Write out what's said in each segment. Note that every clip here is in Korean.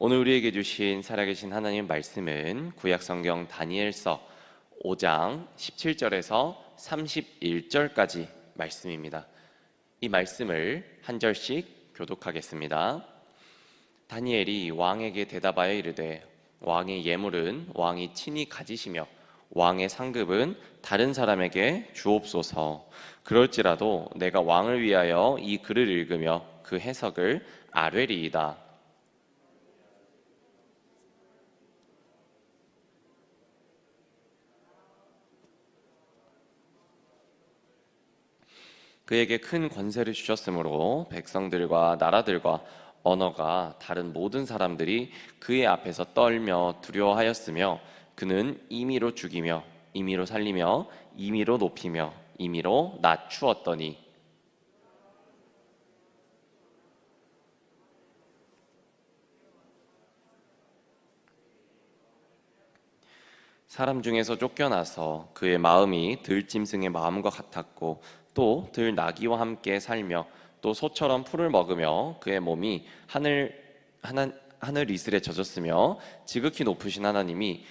오늘 우리에게 주신 살아계신 하나님 말씀은 구약성경 다니엘서 5장 17절에서 31절까지 말씀입니다. 이 말씀을 한 절씩 교독하겠습니다. 다니엘이 왕에게 대답하여 이르되 왕의 예물은 왕이 친히 가지시며 왕의 상급은 다른 사람에게 주옵소서. 그럴지라도 내가 왕을 위하여 이 글을 읽으며 그 해석을 아뢰리이다. 그에게 큰 권세를 주셨으므로 백성들과 나라들과 언어가 다른 모든 사람들이 그의 앞에서 떨며 두려워하였으며 그는 임의로 죽이며 임의로 살리며 임의로 높이며 임의로 낮추었더니 사람 중에서 쫓겨나서 그의 마음이 들짐승의 마음과 같았고 또 들나귀와 함께 살며 또 소처럼 풀을 먹으며 그의 몸이 하늘 이슬에 젖었으며 지극히 높으신 하나님이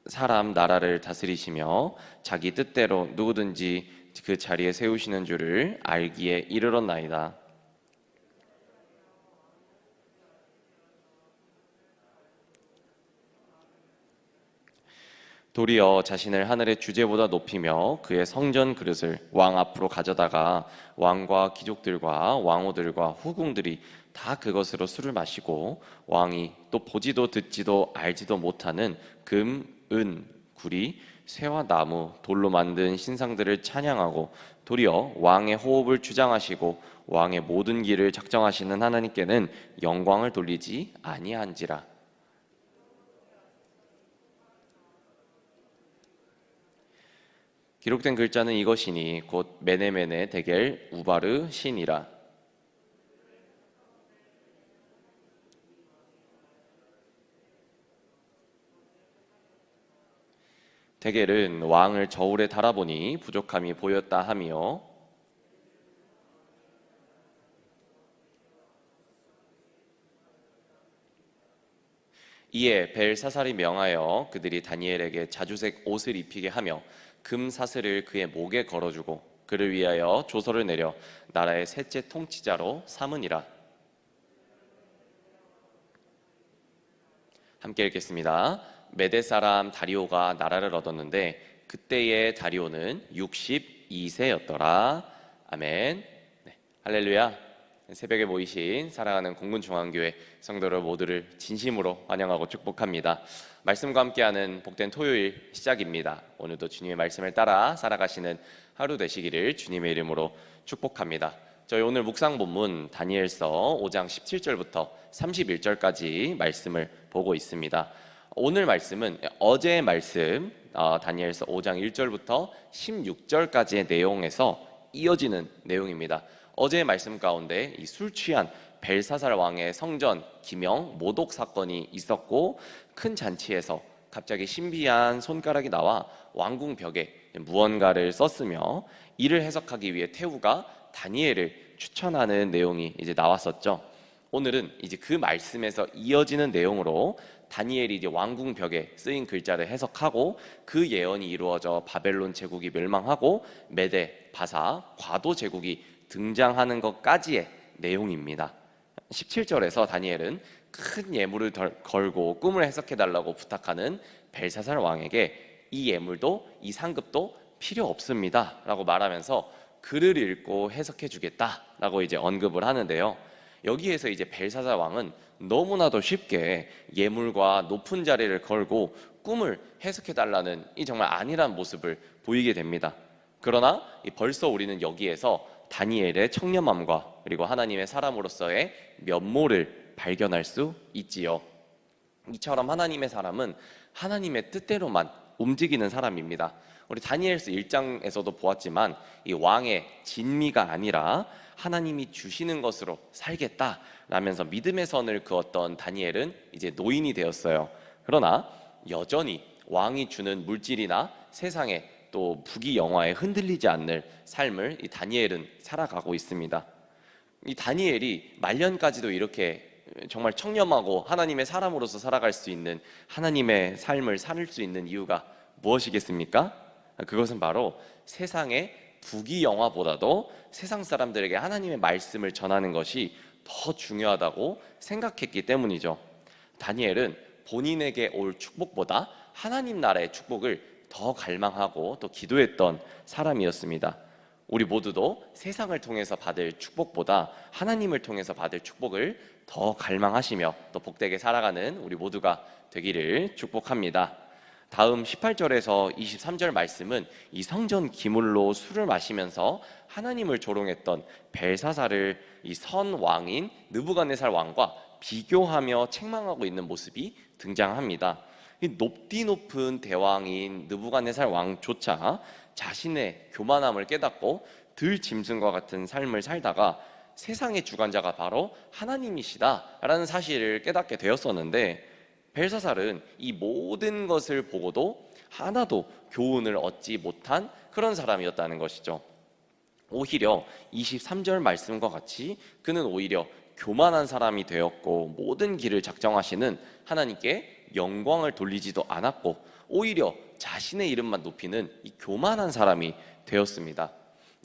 사람 나라를 다스리시며 자기 뜻대로 누구든지 그 자리에 세우시는 줄을 알기에 이르렀나이다. 도리어 자신을 하늘의 주제보다 높이며 그의 성전 그릇을 왕 앞으로 가져다가 왕과 귀족들과 왕호들과 후궁들이 다 그것으로 술을 마시고 왕이 또 보지도 듣지도 알지도 못하는 금, 은, 구리, 쇠와 나무, 돌로 만든 신상들을 찬양하고 도리어 왕의 호흡을 주장하시고 왕의 모든 길을 작정하시는 하나님께는 영광을 돌리지 아니한지라. 기록된 글자는 이것이니 곧 메네메네 데겔 우바르 신이라. 데겔은 왕을 저울에 달아보니 부족함이 보였다 하며 이에 벨사살이 명하여 그들이 다니엘에게 자주색 옷을 입히게 하며 금 사슬을 그의 목에 걸어주고 그를 위하여 조서를 내려 나라의 셋째 통치자로 삼으니라. 함께 읽겠습니다. 메대 사람 다리오가 나라를 얻었는데 그때의 다리오는 62세였더라. 아멘. 네, 할렐루야. 새벽에 모이신 사랑하는 공군중앙교회 성도들 모두를 진심으로 환영하고 축복합니다. 말씀과 함께하는 복된 토요일 시작입니다. 오늘도 주님의 말씀을 따라 살아가시는 하루 되시기를 주님의 이름으로 축복합니다. 저희 오늘 묵상 본문 다니엘서 5장 17절부터 31절까지 말씀을 보고 있습니다. 오늘 말씀은 어제의 말씀 다니엘서 5장 1절부터 16절까지의 내용에서 이어지는 내용입니다. 어제의 말씀 가운데 이 술 취한 벨사살 왕의 성전 기명 모독 사건이 있었고 큰 잔치에서 갑자기 신비한 손가락이 나와 왕궁 벽에 무언가를 썼으며 이를 해석하기 위해 태후가 다니엘을 추천하는 내용이 이제 나왔었죠. 오늘은 이제 그 말씀에서 이어지는 내용으로 다니엘이 이제 왕궁 벽에 쓰인 글자를 해석하고 그 예언이 이루어져 바벨론 제국이 멸망하고 메데, 바사, 과도 제국이 등장하는 것까지의 내용입니다. 17절에서 다니엘은 큰 예물을 걸고 꿈을 해석해달라고 부탁하는 벨사살 왕에게 이 예물도 이 상급도 필요 없습니다 라고 말하면서 글을 읽고 해석해 주겠다 라고 이제 언급을 하는데요. 여기에서 이제 벨사살 왕은 너무나도 쉽게 예물과 높은 자리를 걸고 꿈을 해석해달라는 이 정말 안일한 모습을 보이게 됩니다. 그러나 벌써 우리는 여기에서 다니엘의 청렴함과 그리고 하나님의 사람으로서의 면모를 발견할 수 있지요. 이처럼 하나님의 사람은 하나님의 뜻대로만 움직이는 사람입니다. 우리 다니엘서 1장에서도 보았지만 이 왕의 진미가 아니라 하나님이 주시는 것으로 살겠다라면서 믿음의 선을 그었던 다니엘은 이제 노인이 되었어요. 그러나 여전히 왕이 주는 물질이나 세상에 또 부귀영화에 흔들리지 않는 삶을 이 다니엘은 살아가고 있습니다. 이 다니엘이 말년까지도 이렇게 정말 청렴하고 하나님의 사람으로서 살아갈 수 있는 하나님의 삶을 살 수 있는 이유가 무엇이겠습니까? 그것은 바로 세상의 부귀영화보다도 세상 사람들에게 하나님의 말씀을 전하는 것이 더 중요하다고 생각했기 때문이죠. 다니엘은 본인에게 올 축복보다 하나님 나라의 축복을 더 갈망하고 또 기도했던 사람이었습니다. 우리 모두도 세상을 통해서 받을 축복보다 하나님을 통해서 받을 축복을 더 갈망하시며 또 복되게 살아가는 우리 모두가 되기를 축복합니다. 다음 18절에서 23절 말씀은 이 성전 기물로 술을 마시면서 하나님을 조롱했던 벨사살을 이 선 왕인 느부갓네살 왕과 비교하며 책망하고 있는 모습이 등장합니다. 이 높디 높은 대왕인 느부갓네살 왕조차 자신의 교만함을 깨닫고 들 짐승과 같은 삶을 살다가 세상의 주관자가 바로 하나님이시다라는 사실을 깨닫게 되었었는데, 벨사살은 이 모든 것을 보고도 하나도 교훈을 얻지 못한 그런 사람이었다는 것이죠. 오히려 23절 말씀과 같이 그는 오히려 교만한 사람이 되었고 모든 길을 작정하시는 하나님께 영광을 돌리지도 않았고 오히려 자신의 이름만 높이는 이 교만한 사람이 되었습니다.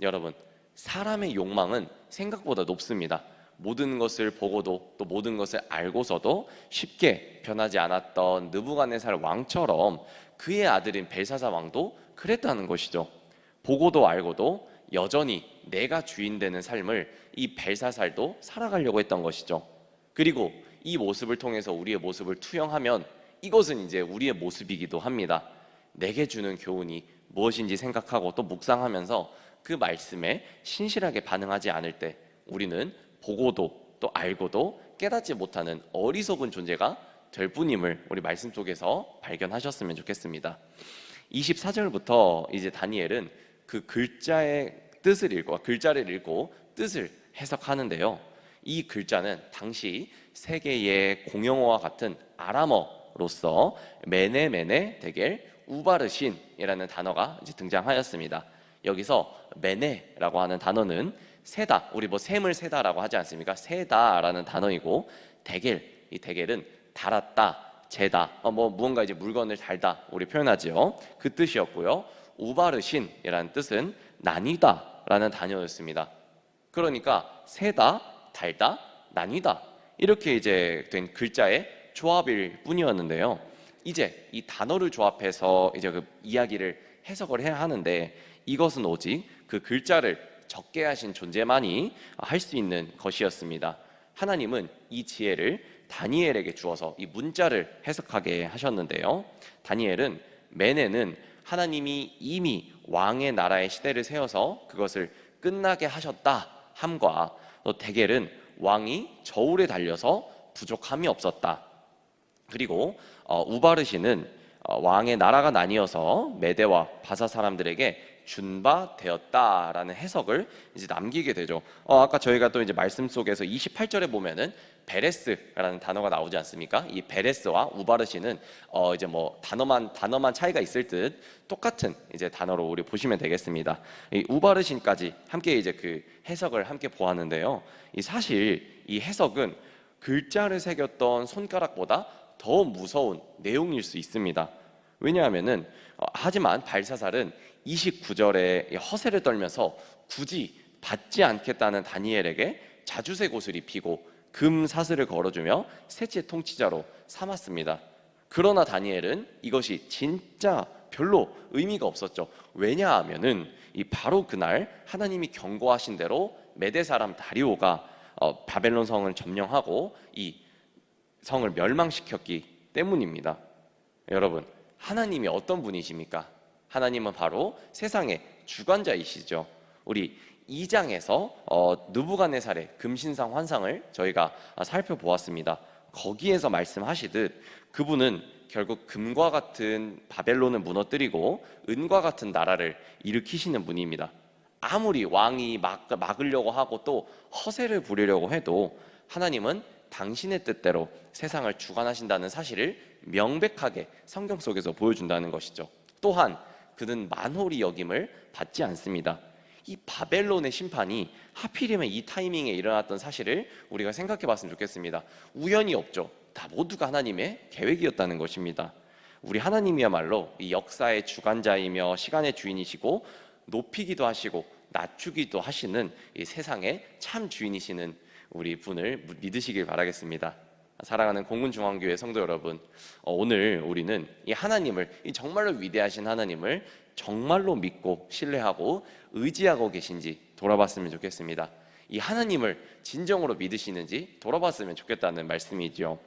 여러분, 사람의 욕망은 생각보다 높습니다. 모든 것을 보고도 또 모든 것을 알고서도 쉽게 변하지 않았던 느부갓네살 왕처럼 그의 아들인 벨사살 왕도 그랬다는 것이죠. 보고도 알고도 여전히 내가 주인 되는 삶을 이 벨사살도 살아가려고 했던 것이죠. 그리고 이 모습을 통해서 우리의 모습을 투영하면 이것은 이제 우리의 모습이기도 합니다. 내게 주는 교훈이 무엇인지 생각하고 또 묵상하면서 그 말씀에 신실하게 반응하지 않을 때 우리는 보고도 또 알고도 깨닫지 못하는 어리석은 존재가 될 뿐임을 우리 말씀 속에서 발견하셨으면 좋겠습니다. 24절부터 이제 다니엘은 그 글자의 뜻을 읽고 글자를 읽고 뜻을 해석하는데요. 이 글자는 당시 세계의 공용어와 같은 아람어로서 메네메네 데겔 우바르신이라는 단어가 이제 등장하였습니다. 여기서 메네라고 하는 단어는 세다, 우리 뭐 셈을 세다라고 하지 않습니까? 세다라는 단어이고, 데겔, 이 데겔은 달았다, 재다, 무언가 이제 물건을 달다 우리 표현하지요. 그 뜻이었고요. 우바르신이라는 뜻은 나뉘다라는 단어였습니다. 그러니까 세다, 달다, 나뉘다 이렇게 이제 된 글자의 조합일 뿐이었는데요. 이제 이 단어를 조합해서 이제 그 이야기를 해석을 해야 하는데 이것은 오직 그 글자를 적게 하신 존재만이 할 수 있는 것이었습니다. 하나님은 이 지혜를 다니엘에게 주어서 이 문자를 해석하게 하셨는데요. 다니엘은 메네는 하나님이 이미 왕의 나라의 시대를 세워서 그것을 끝나게 하셨다 함과, 또 데겔은 왕이 저울에 달려서 부족함이 없었다. 그리고 우바르시는 왕의 나라가 나뉘어서 메대와 바사 사람들에게 준바되었다라는 해석을 이제 남기게 되죠. 아까 저희가 또 이제 말씀 속에서 28절에 보면은 베레스라는 단어가 나오지 않습니까? 이 베레스와 우바르시는 이제 뭐 단어만 차이가 있을 듯 똑같은 이제 단어로 우리 보시면 되겠습니다. 이 우바르신까지 함께 이제 그 해석을 함께 보았는데요. 이 사실 이 해석은 글자를 새겼던 손가락보다 더 무서운 내용일 수 있습니다. 왜냐하면은 하지만 벨사살은 29절에 허세를 떨면서 굳이 받지 않겠다는 다니엘에게 자주색 옷을 입히고 금 사슬을 걸어주며 셋째 통치자로 삼았습니다. 그러나 다니엘은 이것이 진짜 별로 의미가 없었죠. 왜냐하면은 이 바로 그날 하나님이 경고하신 대로 메대 사람 다리오가 바벨론 성을 점령하고 이 성을 멸망시켰기 때문입니다. 여러분, 하나님이 어떤 분이십니까? 하나님은 바로 세상의 주관자이시죠. 우리 2장에서 느부갓네살의 금신상 환상을 저희가 살펴보았습니다. 거기에서 말씀하시듯 그분은 결국 금과 같은 바벨론을 무너뜨리고 은과 같은 나라를 일으키시는 분입니다. 아무리 왕이 막으려고 하고 또 허세를 부리려고 해도 하나님은 당신의 뜻대로 세상을 주관하신다는 사실을 명백하게 성경 속에서 보여준다는 것이죠. 또한 그는 만홀히 여김을 받지 않습니다. 이 바벨론의 심판이 하필이면 이 타이밍에 일어났던 사실을 우리가 생각해 봤으면 좋겠습니다. 우연이 없죠. 다 모두가 하나님의 계획이었다는 것입니다. 우리 하나님이야말로 이 역사의 주관자이며 시간의 주인이시고 높이기도 하시고 낮추기도 하시는 이 세상의 참 주인이시는 우리 분을 믿으시길 바라겠습니다. 사랑하는 공군중앙교회 성도 여러분, 오늘 우리는 이 하나님을, 이 정말로 위대하신 하나님을 정말로 믿고 신뢰하고 의지하고 계신지 돌아봤으면 좋겠습니다. 이 하나님을 진정으로 믿으시는지 돌아봤으면 좋겠다는 말씀이죠.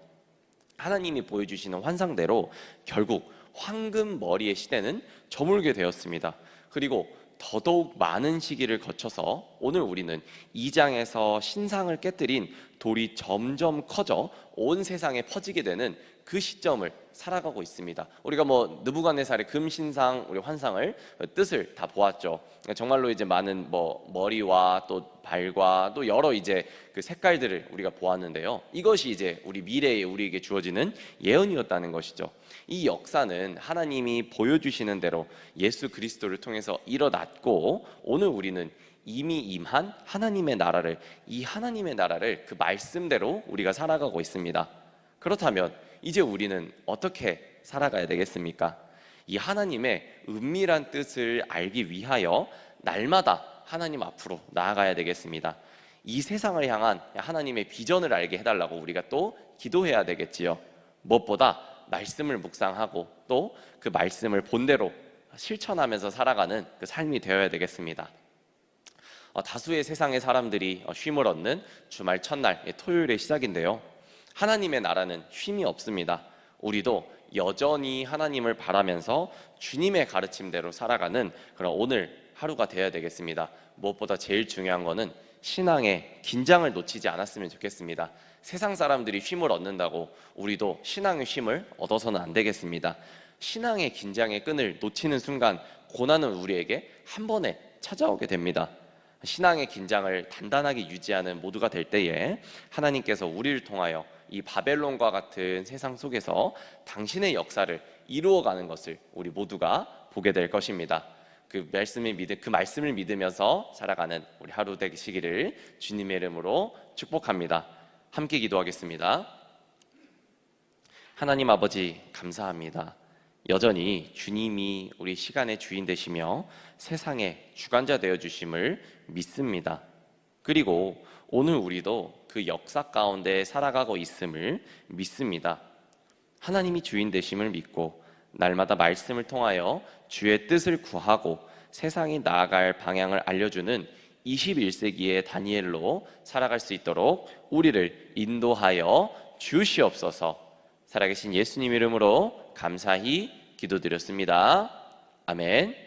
하나님이 보여주시는 환상대로 결국 황금 머리의 시대는 저물게 되었습니다. 그리고 더더욱 많은 시기를 거쳐서 오늘 우리는 2장에서 신상을 깨뜨린 돌이 점점 커져 온 세상에 퍼지게 되는 그 시점을 살아가고 있습니다. 우리가 느부갓네살의 금신상, 우리 환상을 뜻을 다 보았죠. 정말로 이제 많은 머리와 또 발과 또 여러 이제 그 색깔들을 우리가 보았는데요. 이것이 이제 우리 미래에 우리에게 주어지는 예언이었다는 것이죠. 이 역사는 하나님이 보여주시는 대로 예수 그리스도를 통해서 일어났고, 오늘 우리는 이미 임한 하나님의 나라를, 이 하나님의 나라를 그 말씀대로 우리가 살아가고 있습니다. 그렇다면 이제 우리는 어떻게 살아가야 되겠습니까? 이 하나님의 은밀한 뜻을 알기 위하여 날마다 하나님 앞으로 나아가야 되겠습니다. 이 세상을 향한 하나님의 비전을 알게 해달라고 우리가 또 기도해야 되겠지요. 무엇보다 말씀을 묵상하고 또 그 말씀을 본대로 실천하면서 살아가는 그 삶이 되어야 되겠습니다. 다수의 세상의 사람들이 쉼을 얻는 주말 첫날, 토요일의 시작인데요. 하나님의 나라는 쉼이 없습니다. 우리도 여전히 하나님을 바라면서 주님의 가르침대로 살아가는 그런 오늘 하루가 되어야 되겠습니다. 무엇보다 제일 중요한 거는 신앙의 긴장을 놓치지 않았으면 좋겠습니다. 세상 사람들이 쉼을 얻는다고 우리도 신앙의 쉼을 얻어서는 안 되겠습니다. 신앙의 긴장의 끈을 놓치는 순간 고난은 우리에게 한 번에 찾아오게 됩니다. 신앙의 긴장을 단단하게 유지하는 모두가 될 때에 하나님께서 우리를 통하여 이 바벨론과 같은 세상 속에서 당신의 역사를 이루어가는 것을 우리 모두가 보게 될 것입니다. 그 말씀을 믿으면서 살아가는 우리 하루 되시기를 주님의 이름으로 축복합니다. 함께 기도하겠습니다. 하나님 아버지, 감사합니다. 여전히 주님이 우리 시간의 주인 되시며 세상의 주관자 되어 주심을 믿습니다. 그리고 오늘 우리도 그 역사 가운데 살아가고 있음을 믿습니다. 하나님이 주인 되심을 믿고 날마다 말씀을 통하여 주의 뜻을 구하고 세상이 나아갈 방향을 알려주는 21세기의 다니엘로 살아갈 수 있도록 우리를 인도하여 주시옵소서. 살아계신 예수님 이름으로 감사히 기도드렸습니다. 아멘.